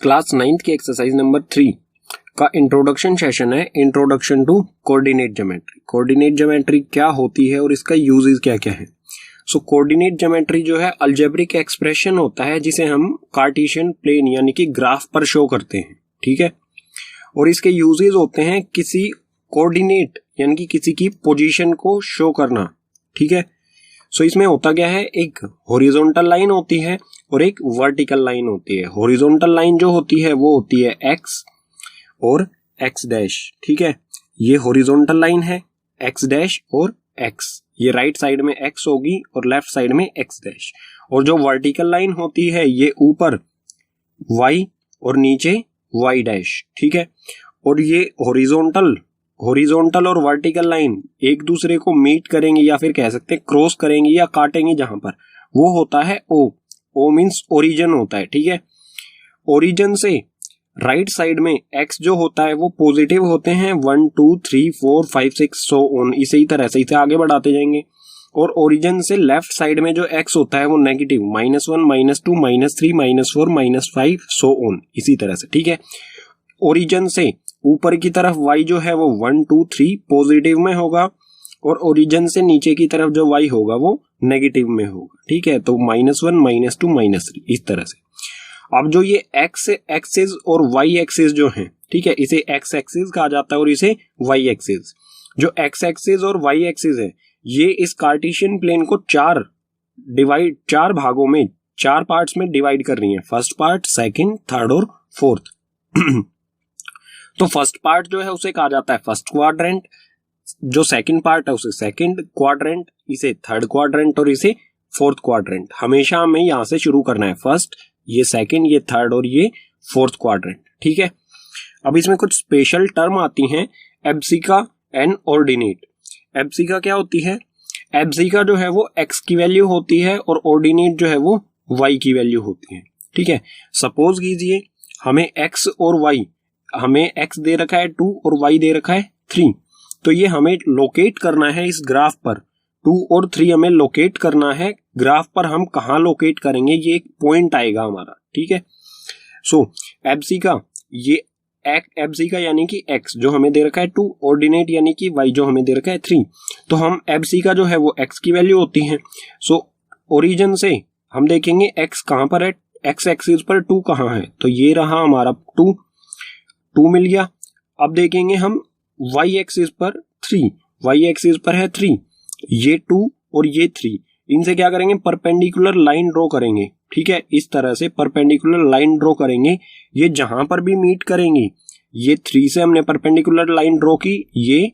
Class 9th की exercise number 3 का introduction session है। Introduction to coordinate geometry. Coordinate geometry क्या होती है और इसका यूजेस क्या क्या है। सो कोऑर्डिनेट ज्योमेट्री जो है अलजेब्रिक एक्सप्रेशन होता है जिसे हम कार्टेशियन प्लेन यानी कि ग्राफ पर शो करते हैं, ठीक है। और इसके यूजेस होते हैं किसी कोऑर्डिनेट यानी कि किसी की पोजीशन को शो करना, ठीक है। सो इसमें होता क्या है, एक हॉरिजॉन्टल लाइन होती है और एक वर्टिकल लाइन होती है। हॉरिजॉन्टल लाइन जो होती है वो होती है एक्स और एक्स डैश, ठीक है। ये हॉरिजॉन्टल लाइन है एक्स डैश और एक्स, ये राइट साइड में एक्स होगी और लेफ्ट साइड में एक्स डैश। और जो वर्टिकल लाइन होती है ये ऊपर वाई और नीचे वाई डैश, ठीक है। और ये हॉरिजॉन्टल और वर्टिकल लाइन एक दूसरे को मीट करेंगी या फिर कह सकते हैं क्रॉस करेंगी या काटेंगी, जहां पर वो होता है ओ मींस ओरिजिन होता है, ठीक है। ओरिजिन से राइट साइड में एक्स जो होता है वो पॉजिटिव होते हैं 1 2 3 4 5 6 सो ऑन, इसी तरह से इसे आगे बढ़ाते जाएंगे। और ओरिजिन से लेफ्ट साइड में जो एक्स होता है वो नेगेटिव -1 -2 -3 -4 -5 सो ऑन, इसी तरह से, ठीक है। ओरिजिन से ऊपर की तरफ y जो है वो 1 2 3 पॉजिटिव में होगा और ओरिजिन से नीचे की तरफ जो y होगा वो नेगेटिव में होगा, ठीक है। तो -1 -2 -3 इस तरह से। अब जो ये x एक्सिस और y एक्सिस जो है, ठीक है, इसे x एक्सिस कहा जाता है और इसे y एक्सिस। जो x एक्सिस और y एक्सिस है ये इस कार्टेशियन प्लेन को चार भागों में, 4 पार्ट्स में डिवाइड कर रही है। फर्स्ट पार्ट, सेकंड, थर्ड और फोर्थ। तो फर्स्ट पार्ट जो है उसे कहा जाता है फर्स्ट क्वाड्रेंट, जो सेकंड पार्ट है उसे सेकंड क्वाड्रेंट, इसे थर्ड क्वाड्रेंट और इसे फोर्थ क्वाड्रेंट। हमेशा हमें यहां से शुरू करना है, फर्स्ट, ये सेकंड, ये थर्ड और ये फोर्थ क्वाड्रेंट, ठीक है। अब इसमें कुछ स्पेशल टर्म आती हैं, एब्सिका एंड ऑर्डिनेट। एब्सिका क्या होती है? एब्सिका जो है वो एक्स की वैल्यू होती है और ऑर्डिनेट जो है वो वाई की वैल्यू होती है, ठीक है। सपोज कीजिए हमें एक्स और वाई, हमें x दे रखा है 2 और y दे रखा है 3, तो ये हमें लोकेट करना है इस ग्राफ पर। 2 और 3 हमें लोकेट करना है ग्राफ पर। हम कहाँ लोकेट करेंगे, ये एक पॉइंट आएगा हमारा, ठीक है। सो एब्सिका, ये एब्सिका यानी कि x जो हमें दे रखा है 2, ऑर्डिनेट यानी कि y जो हमें दे रखा है 3, तो हम एब्सिका जो है वो x की वैल्यू होती है। सो ओरिजिन से हम देखेंगे x कहाँ पर है, x एक्सिस पर 2 कहाँ है, तो ये रहा हमारा 2 मिल गया। अब देखेंगे हम y एक्सिस पर 3, y एक्सिस पर है 3, ये 2 और ये 3, इनसे क्या करेंगे, परपेंडिकुलर लाइन ड्रॉ करेंगे, ठीक है। इस तरह से परपेंडिकुलर लाइन ड्रॉ करेंगे, ये जहां पर भी मीट करेंगी, ये 3 से हमने परपेंडिकुलर लाइन ड्रॉ की, ये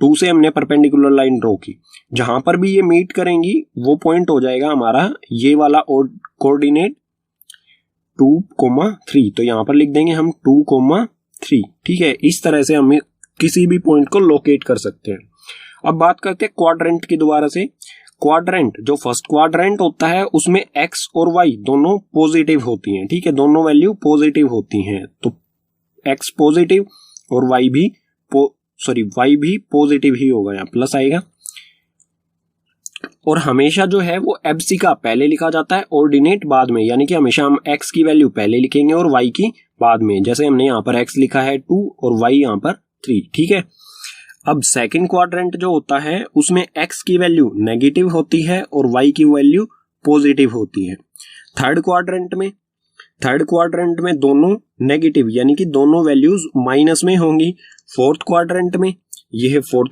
2 से हमने परपेंडिकुलर लाइन ड्रॉ की, जहां पर भी ये मीट करेंगी वो पॉइंट हो जाएगा हमारा ये वाला कोऑर्डिनेट 2,3। तो यहां पर लिख देंगे हम 2,3, ठीक है। इस तरह से हम किसी भी पॉइंट को लोकेट कर सकते हैं। अब बात करते हैं क्वाड्रेंट की दोबारा से। क्वाड्रेंट, जो फर्स्ट क्वाड्रेंट होता है उसमें एक्स और वाई दोनों पॉजिटिव होती हैं, ठीक है, दोनों वैल्यू पॉजिटिव होती हैं। तो एक्स पॉजिटिव और वाई भी पॉजिटिव ही होगा, यहाँ प्लस आएगा। और हमेशा जो है वो एब्सिका पहले लिखा जाता है, ऑर्डिनेट बाद में, यानी कि हमेशा हम x की वैल्यू पहले लिखेंगे और y की बाद में। जैसे हमने यहाँ पर x लिखा है 2 और y यहाँ पर 3, ठीक है। अब सेकंड क्वाड्रेंट जो होता है उसमें x की वैल्यू नेगेटिव होती है और y की वैल्यू पॉजिटिव होती है। थर्ड क्वाड्रेंट में दोनों नेगेटिव यानी कि दोनों वैल्यूज माइनस में होंगी। फोर्थ क्वाड्रेंट में, ये है फोर्थ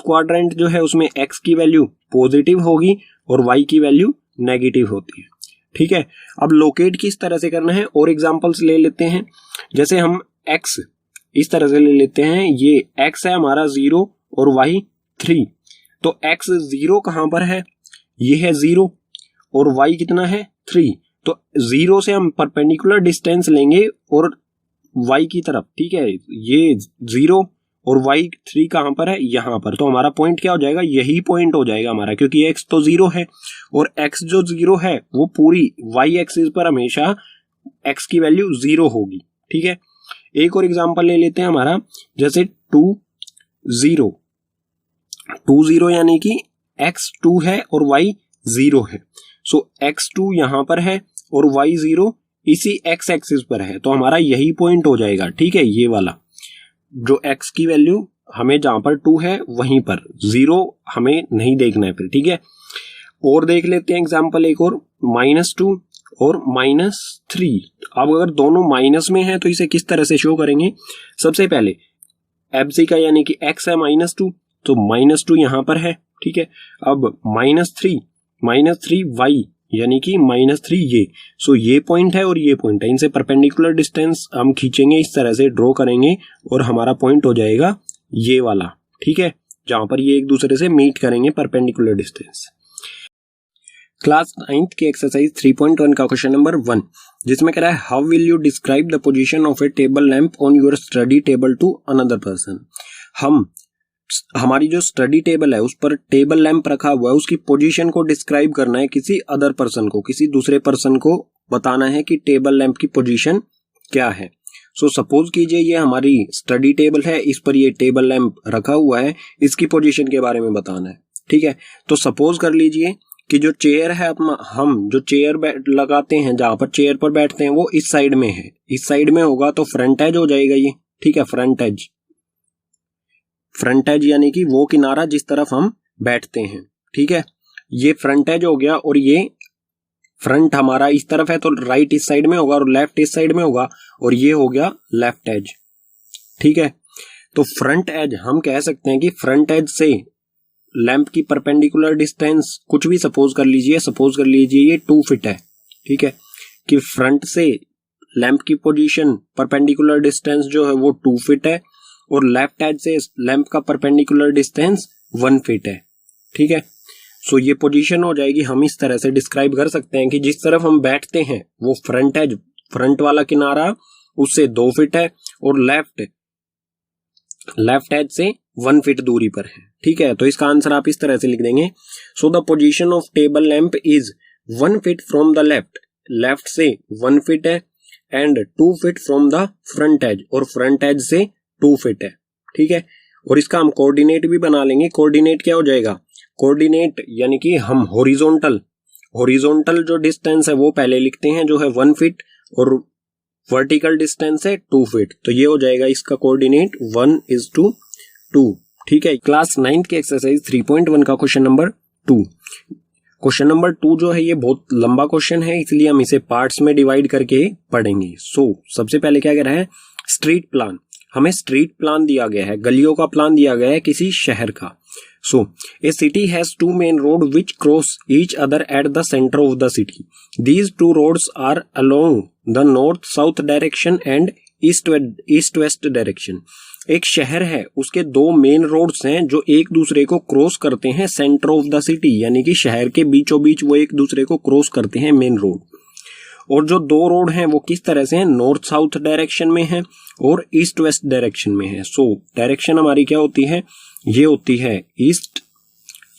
क्वाड्रेंट जो है उसमें x की वैल्यू पॉजिटिव होगी और y की वैल्यू नेगेटिव होती है, ठीक है। अब लोकेट किस तरह से करना है और एग्जांपल्स ले लेते हैं। जैसे हम x इस तरह से ले लेते हैं, ये x है हमारा 0 और y 3, तो x 0 कहां पर है, ये है 0 और y कितना है 3, तो 0 से हम परपेंडिकुलर डिस्टेंस लेंगे और y की तरफ, ठीक है। ये 0 और y3 कहां पर है, यहां पर, तो हमारा पॉइंट क्या हो जाएगा, यही पॉइंट हो जाएगा हमारा, क्योंकि x तो 0 है और x जो 0 है वो पूरी y एक्सिस पर हमेशा x की वैल्यू 0 होगी, ठीक है। एक और एग्जांपल ले लेते हैं हमारा, जैसे 2 0 यानी कि x 2 है और y 0 है। सो x2 यहां पर है और y 0 इसी एक्स एक्सिस पर है, तो हमारा यही पॉइंट हो जाएगा, ठीक है, ये वाला जो एक्स की वैल्यू हमें जहां पर 2 है वहीं पर, 0 हमें नहीं देखना है फिर, ठीक है। और देख लेते हैं एग्जांपल एक और, -2 और -3। अब अगर दोनों माइनस में है तो इसे किस तरह से शो करेंगे? सबसे पहले एबसी का यानी कि x है -2, तो -2 यहां पर है, ठीक है। अब -3 y यानी कि -3 ये, सो ये पॉइंट है और ये पॉइंट है, इनसे परपेंडिकुलर डिस्टेंस हम खींचेंगे, इस तरह से ड्रॉ करेंगे और हमारा पॉइंट हो जाएगा ये वाला, ठीक है, जहां पर ये एक दूसरे से मीट करेंगे परपेंडिकुलर डिस्टेंस। क्लास 9th की एक्सरसाइज 3.1 का क्वेश्चन नंबर 1, जिसमें कह रहा है how will you describe the position of a table lamp on your study table to another person. हमारी जो स्टडी टेबल है उस पर टेबल लैंप रखा हुआ है, उसकी पोजीशन को डिस्क्राइब करना है किसी अदर पर्सन को, किसी दूसरे पर्सन को बताना है कि टेबल लैंप की पोजीशन क्या है। सो सपोज कीजिए ये हमारी स्टडी टेबल है, इस पर ये टेबल लैंप रखा हुआ है, इसकी पोजीशन के बारे में बताना है, ठीक है। तो सपोज कर लीजिए कि जो चेयर है अपना, हम जो चेयर लगाते हैं, जहां पर चेयर पर बैठते हैं, वो इस साइड में है, इस साइड में होगा तो फ्रंट एज हो जाएगा ये, ठीक है, फ्रंट एज यानी कि वो किनारा जिस तरफ हम बैठते हैं, ठीक है, ये फ्रंट एज हो गया। और ये फ्रंट हमारा इस तरफ है तो राइट इस साइड में होगा और लेफ्ट इस साइड में होगा, और ये हो गया लेफ्ट एज, ठीक है। तो फ्रंट एज हम कह सकते हैं कि फ्रंट एज से लैंप की परपेंडिकुलर डिस्टेंस कुछ भी सपोज कर लीजिए ये 2 फीट है, ठीक है, कि फ्रंट से लैंप की पोजीशन परपेंडिकुलर डिस्टेंस जो है वो 2 फीट है और लेफ्ट एज से लैंप का परपेंडिकुलर डिस्टेंस 1 फीट है, ठीक है। सो ये पोजीशन हो जाएगी, हम इस तरह से डिस्क्राइब कर सकते हैं कि जिस तरफ हम बैठते हैं वो फ्रंट वाला किनारा उससे 2 फीट है और लेफ्ट एज से 1 फीट दूरी पर है, ठीक है। तो इसका आंसर आप इस तरह से लिख देंगे, so the position of table lamp is 1 feet from the left से 1 फीट है and 2 feet from the front edge, और फ्रंट एज से 2 फीट है, ठीक है। और इसका हम कोऑर्डिनेट भी बना लेंगे। कोऑर्डिनेट क्या हो जाएगा? कोऑर्डिनेट यानी कि हम हॉरिजॉन्टल जो डिस्टेंस है वो पहले लिखते हैं जो है 1 फीट और वर्टिकल डिस्टेंस है 2 फीट, तो ये हो जाएगा इसका कोऑर्डिनेट 1:2, ठीक है। क्लास 9th के एक्सरसाइज 3.1 का क्वेश्चन नंबर 2। क्वेश्चन नंबर 2 जो है ये बहुत लंबा क्वेश्चन है, इसलिए हम इसे पार्ट्स में डिवाइड करके पढ़ेंगे। सबसे पहले क्या कह रहा है? Street plan. हमें स्ट्रीट प्लान दिया गया है, गलियों का प्लान दिया गया है किसी शहर का। A city has 2 main roads which cross each other at the center of the city. These 2 roads are along the north-south direction and east-west direction. एक शहर है, उसके 2 मेन रोड्स हैं जो एक दूसरे को क्रॉस करते हैं सेंटर ऑफ द सिटी, यानी कि शहर के बीचों बीच वो एक दूसरे को क्रॉस करते हैं मेन रोड। और जो 2 रोड हैं वो किस तरह से हैं? नॉर्थ साउथ डायरेक्शन में है और ईस्ट वेस्ट डायरेक्शन में है। डायरेक्शन हमारी क्या होती है? ये होती है ईस्ट,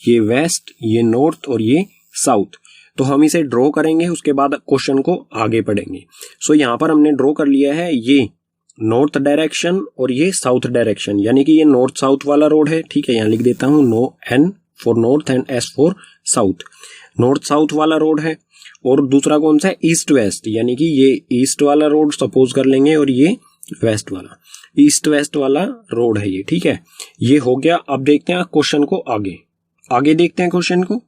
ये वेस्ट, ये नॉर्थ और ये साउथ। तो हम इसे ड्रॉ करेंगे, उसके बाद क्वेश्चन को आगे पढ़ेंगे। यहाँ पर हमने ड्रॉ कर लिया है ये नॉर्थ डायरेक्शन और ये साउथ डायरेक्शन, यानी कि ये नॉर्थ साउथ वाला रोड है, ठीक है। यहाँ लिख देता हूँ N for north and S for south. North south वाला रोड है। और दूसरा कौन सा है? ईस्ट वेस्ट, यानी कि ये ईस्ट वाला रोड सपोज कर लेंगे और ये वेस्ट वाला, ईस्ट वेस्ट वाला रोड है ये, ठीक है। ये हो गया। अब देखते हैं क्वेश्चन को आगे देखते हैं क्वेश्चन को।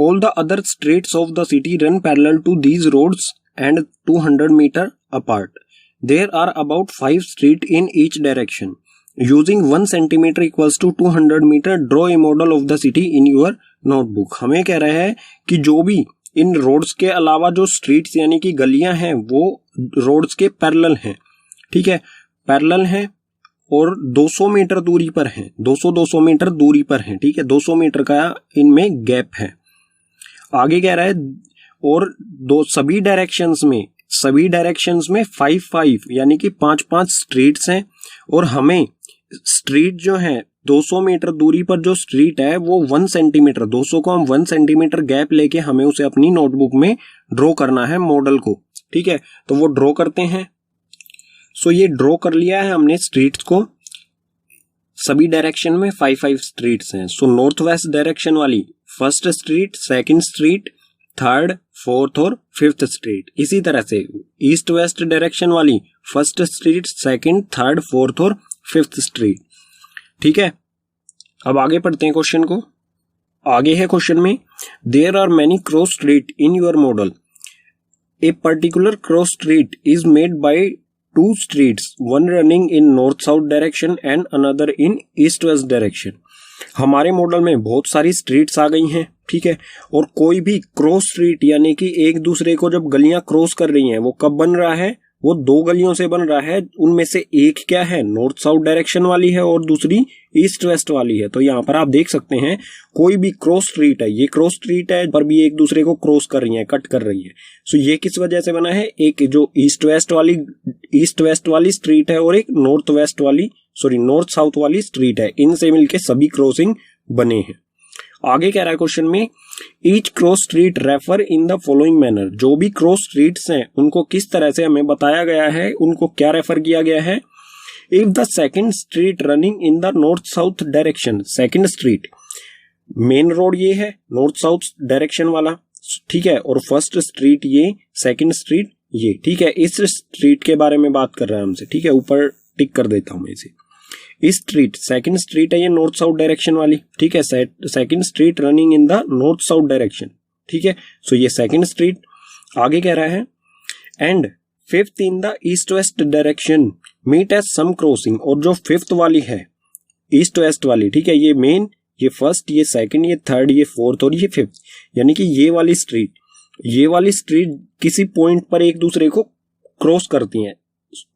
All the other streets of the city run parallel to these roads and 200 metre apart. There are about 5 street in each direction. Using 1 centimetre equals to 200 metre, draw a model of the city in your notebook. हमें कह रहा है कि जो भी इन roads के अलावा जो स्ट्रीट्स यानी कि गलियां हैं वो रोड्स के पैरेलल हैं, ठीक है, पैरेलल हैं और 200 मीटर दूरी पर हैं, 200 मीटर दूरी पर हैं, ठीक है। 200 मीटर का इनमें गैप है। आगे कह रहा है और सभी डायरेक्शंस में 5 यानी कि 5 स्ट्रीट्स हैं और हमें स्ट्रीट जो है 200 मीटर दूरी पर जो स्ट्रीट है वो 1 सेंटीमीटर, 200 को हम 1 सेंटीमीटर गैप लेके हमें उसे अपनी नोटबुक में ड्रॉ करना है मॉडल को, ठीक है। तो वो ड्रॉ करते हैं। ये ड्रॉ कर लिया है हमने स्ट्रीट्स को। सभी डायरेक्शन में 5 स्ट्रीट्स हैं। नॉर्थ वेस्ट डायरेक्शन वाली 1st street, 2nd street, third, fourth और फिफ्थ स्ट्रीट। इसी तरह से ईस्ट वेस्ट डायरेक्शन वाली first street, second, third, fourth और फिफ्थ स्ट्रीट। ठीक है, अब आगे पढ़ते हैं क्वेश्चन को। आगे है क्वेश्चन में, there are many cross street in your model. A particular cross street is made by two streets, one running in north south direction and another in east west direction. हमारे model में बहुत सारी streets आ गई हैं, ठीक है, और कोई भी क्रॉस स्ट्रीट यानी कि एक दूसरे को जब गलियां क्रॉस कर रही हैं, वो कब बन रहा है, वो दो गलियों से बन रहा है। उनमें से एक क्या है, नॉर्थ साउथ डायरेक्शन वाली है और दूसरी ईस्ट वेस्ट वाली है। तो यहाँ पर आप देख सकते हैं कोई भी क्रॉस स्ट्रीट है, ये क्रॉस स्ट्रीट है पर भी एक दूसरे को क्रॉस कर रही है, कट कर रही है। सो ये किस वजह से बना है, एक जो ईस्ट वेस्ट वाली स्ट्रीट है और एक नॉर्थ साउथ वाली स्ट्रीट है, इनसे मिलके सभी क्रॉसिंग बने हैं। आगे कह रहा है क्वेश्चन में, each cross street refer in the following manner. जो भी क्रॉस स्ट्रीट्स हैं उनको किस तरह से हमें बताया गया है, उनको क्या रेफर किया गया है। If the second street running in the north south direction, second street main road ये है नॉर्थ साउथ डायरेक्शन वाला, ठीक है, और फर्स्ट स्ट्रीट ये, सेकंड स्ट्रीट ये, ठीक है। इस स्ट्रीट के बारे में बात कर रहा है हमसे, ठीक है, ऊपर टिक कर देता हूं मैं इसे। इस स्ट्रीट, सेकंड स्ट्रीट है ये नॉर्थ साउथ डायरेक्शन वाली, ठीक है, second street running in the north south direction, ठीक है। सो ये सेकंड स्ट्रीट। आगे कह रहा है, and fifth in the east west direction meet at some crossing. और जो फिफ्थ वाली है ईस्ट वेस्ट वाली, ठीक है, ये मेन, ये फर्स्ट, ये सेकंड, ये थर्ड, ये फोर्थ और ये फिफ्थ, यानी कि ये वाली स्ट्रीट किसी पॉइंट पर एक दूसरे को क्रॉस करती हैं।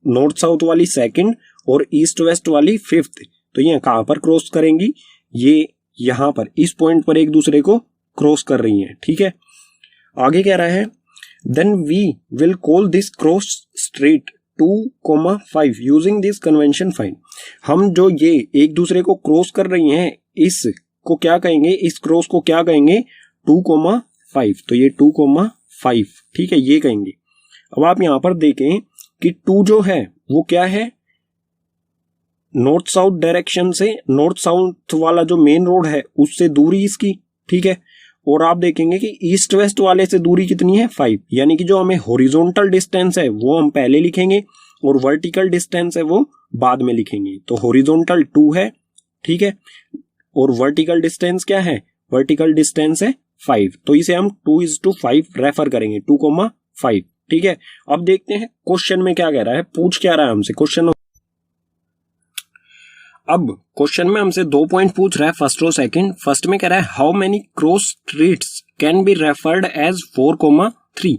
नॉर्थ साउथ वाली सेकंड और ईस्ट वेस्ट वाली फिफ्थ, तो ये कहां पर क्रॉस करेंगी, ये यहां पर इस पॉइंट पर एक दूसरे को क्रॉस कर रही हैं, ठीक है। आगे कह रहा है, then we will call this cross street 2,5 using this convention find. हम जो ये एक दूसरे को क्रॉस कर रही हैं, इसको क्या कहेंगे, इस क्रॉस को क्या कहेंगे, 2,5। तो ये 2,5, ठीक है, ये कहेंगे। अब आप यहां पर देखें कि 2 जो है वो क्या है, नॉर्थ साउथ डायरेक्शन से, नॉर्थ साउथ वाला जो मेन रोड है उससे दूरी इसकी, ठीक है। और आप देखेंगे कि ईस्ट वेस्ट वाले से दूरी कितनी है, 5, यानी कि जो हमें हॉरिजॉन्टल डिस्टेंस है वो हम पहले लिखेंगे और वर्टिकल डिस्टेंस है वो बाद में लिखेंगे। तो हॉरिजॉन्टल 2 है, ठीक है, और वर्टिकल डिस्टेंस क्या है, वर्टिकल डिस्टेंस है 5। तो इसे हम 2:5 रेफर करेंगे, 2,5, ठीक है। अब देखते हैं क्वेश्चन में क्या कह रहा है, पूछ क्या रहा है हमसे क्वेश्चन। अब क्वेश्चन में हमसे 2 पॉइंट पूछ रहा है, फर्स्ट और सेकंड। फर्स्ट में कह रहा है, how many cross streets can be referred as 4,3।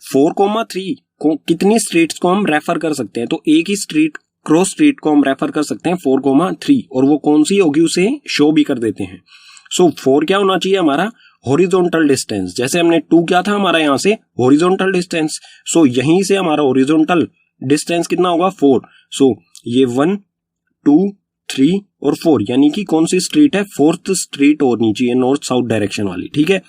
4,3 को कितनी स्ट्रीट्स को हम रेफर कर सकते हैं, तो एक ही क्रॉस स्ट्रीट को हम रेफर कर सकते हैं 4,3, और वो कौन सी होगी उसे शो भी कर देते हैं। सो 4 क्या होना चाहिए हमारा, हॉरिजॉन्टल डिस्टेंस। जैसे हमने 2 क्या था हमारा यहाँ से हॉरिजॉन्टल डिस्टेंस, सो यहीं से हमारा हॉरिजॉन्टल डिस्टेंस कितना होगा, 4। सो ये 1, 2, 3 और 4, यानी कि कौन सी स्ट्रीट है, फोर्थ स्ट्रीट होनी चाहिए नॉर्थ साउथ डायरेक्शन वाली, ठीक है।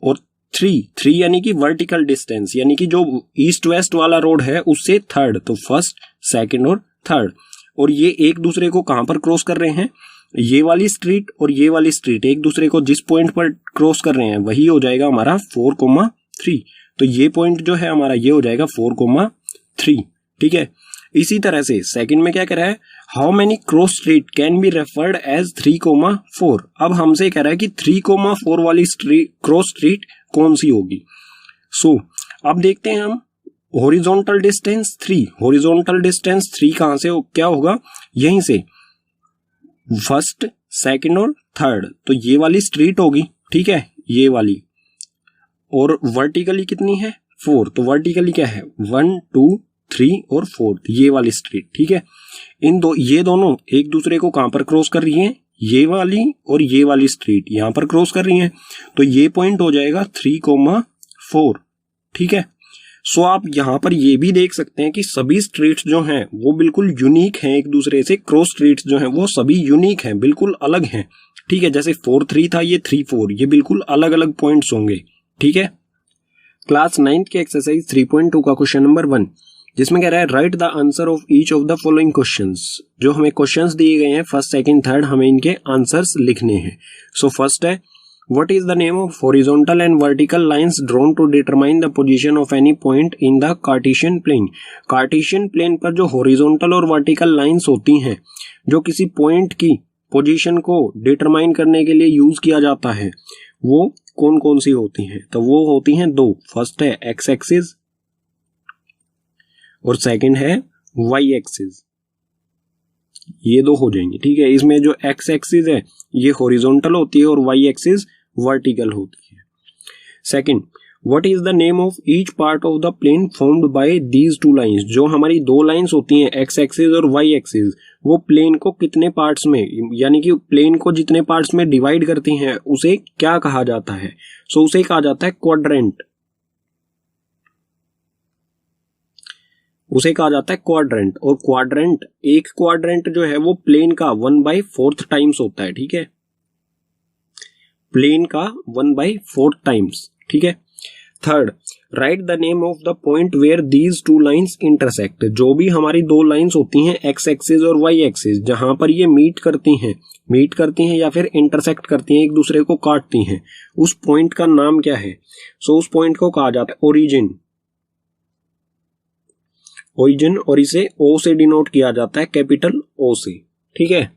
और 3 यानी कि वर्टिकल डिस्टेंस, यानी कि जो ईस्ट वेस्ट वाला रोड है उससे थर्ड, तो फर्स्ट, सेकंड और थर्ड। और ये एक दूसरे को कहां पर क्रॉस कर रहे हैं, ये वाली स्ट्रीट और ये वाली स्ट्रीट एक दूसरे को जिस पॉइंट पर क्रॉस कर रहे हैं वही हो जाएगा हमारा 4,3। तो ये पॉइंट जो है हमारा ये हो जाएगा 4,3, ठीक है। इसी तरह से सेकंड में क्या कह रहा है, how many cross street can be referred as 3,4। अब हमसे कह रहा है कि 3,4 वाली क्रॉस स्ट्रीट कौन सी होगी। सो अब देखते हैं हम, हॉरिजॉन्टल डिस्टेंस 3 कहां से क्या होगा, यहीं से फर्स्ट, सेकंड और थर्ड, तो ये वाली स्ट्रीट होगी, ठीक है, ये वाली। और वर्टिकली कितनी है, 4, तो वर्टिकली क्या है, 1, 2, 3 और 4, ये वाली स्ट्रीट, ठीक है। ये दोनों एक दूसरे को कहां पर क्रॉस कर रही हैं, ये वाली और ये वाली स्ट्रीट यहां पर क्रॉस कर रही हैं, तो ये पॉइंट हो जाएगा 3,4, ठीक है। सो आप यहां पर ये भी देख सकते हैं कि सभी स्ट्रीट्स जो हैं वो बिल्कुल यूनिक हैं एक दूसरे से, क्रॉस स्ट्रीट्स जो हैं वो सभी यूनिक हैं, बिल्कुल अलग हैं, ठीक है। जैसे 4-3 था, ये 3-4, ये बिल्कुल अलग अलग पॉइंट्स होंगे, ठीक है। क्लास 9th के एक्सरसाइज 3.2 का क्वेश्चन नंबर 1, जिसमें कह रहा है, right the answer of each of the following questions. जो हमें क्वेश्चंस दिए गए हैं फर्स्ट, सेकंड, थर्ड, हमें इनके आंसर्स लिखने हैं। सो फर्स्ट है, What is the name of horizontal and vertical lines drawn to determine the position of any point in the Cartesian plane? Cartesian plane पर जो horizontal और vertical lines होती हैं, जो किसी point की पोजीशन को डिटरमाइन करने के लिए यूज किया जाता है, वो कौन कौन सी होती हैं? तो वो होती हैं दो. फर्स्ट है एक्स एक्सिस और सेकंड है वाई एक्सिस. ये दो हो जाएंगे. ठीक है, इसमें जो एक्स एक्सिस है ये हॉरिजॉन्टल होती है और वाई एक्सिस वर्टिकल होती है. Second, what is the name of each part of the plane formed by these two lines? जो हमारी दो लाइंस होती हैं एक्स एक्सिस और वाई एक्सिस, वो प्लेन को कितने पार्ट्स में, यानी कि प्लेन को जितने पार्ट्स में डिवाइड करती हैं उसे क्या कहा जाता है? सो उसे कहा जाता है क्वाड्रेंट. उसे कहा जाता है क्वाड्रेंट. और क्वाड्रेंट, एक क्वाड्रेंट जो है वो प्लेन का 1/4 टाइम्स होता है. ठीक है, प्लेन का 1/4 टाइम्स. ठीक है. Third, write the name of the point where these two lines intersect. जो भी हमारी दो लाइंस होती हैं एक्स एक्सिस और वाई एक्सिस, जहां पर ये मीट करती हैं या फिर इंटरसेक्ट करती हैं, एक दूसरे को काटती हैं, उस पॉइंट का नाम क्या है? सो उस पॉइंट को कहा जाता है ओरिजिन. और इसे ओ से डिनोट किया जाता है, कैपिटल ओ से. ठीक है.